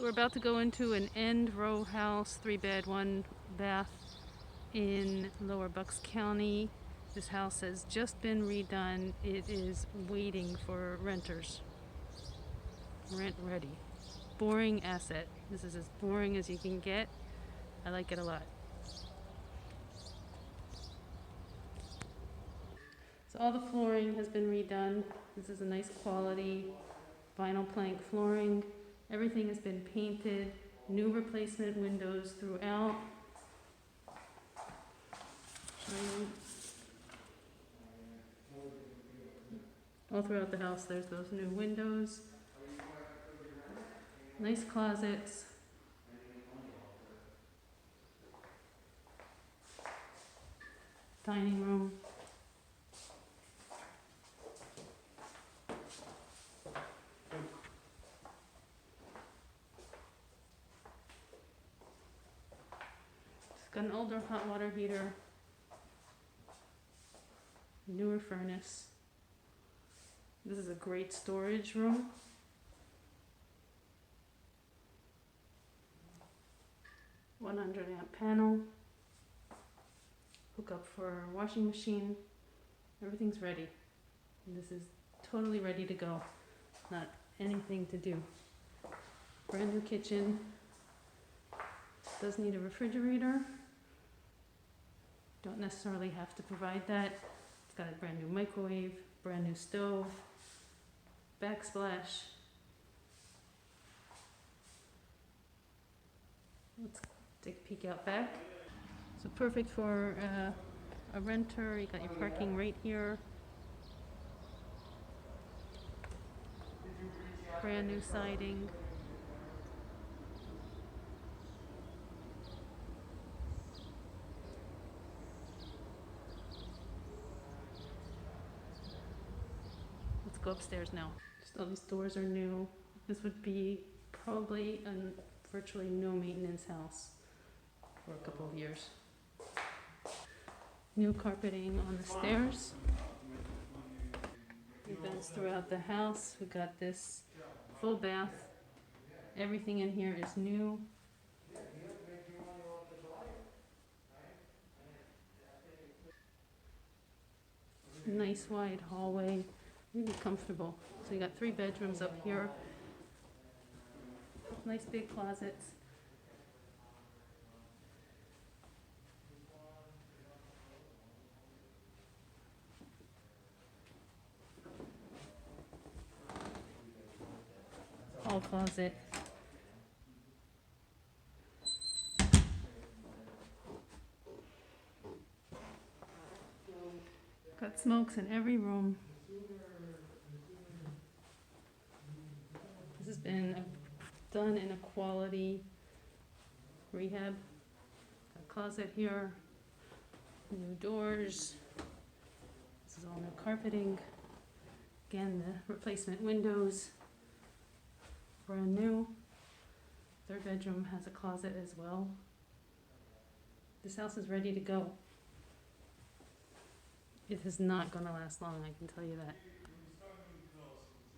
We're about to go into an end row house, 3-bed, 1-bath in Lower Bucks County. This house has just been redone. It is waiting for renters. Rent ready. Boring asset. This is as boring as you can get. I like it a lot. So all the flooring has been redone. This is a nice quality vinyl plank flooring. Everything has been painted. New replacement windows throughout. All throughout the house there's those new windows. Nice closets. Dining room. It's got an older hot water heater. Newer furnace. This is a great storage room. $100-amp panel. Hook up for washing machine. Everything's ready. And this is totally ready to go. Not anything to do. Brand new kitchen. Does need a refrigerator. Don't necessarily have to provide that. It's got a brand new microwave, brand new stove, backsplash. Let's take a peek out back. So perfect for a renter. You got your parking right here. Brand new siding. Let's go upstairs now. Just all these doors are new. This would be probably a virtually no maintenance house for a couple of years. New carpeting on the stairs. New vents throughout the house. We got this full bath. Everything in here is new. Nice wide hallway. Really comfortable. So you got 3 bedrooms up here. Nice big closets. Hall closet. Got smokes in every room. This has been done in a quality rehab. Got a closet here. New doors. This is all new carpeting. Again, the replacement windows. Brand new. 3rd bedroom has a closet as well. This house is ready to go. It is not going to last long, I can tell you that.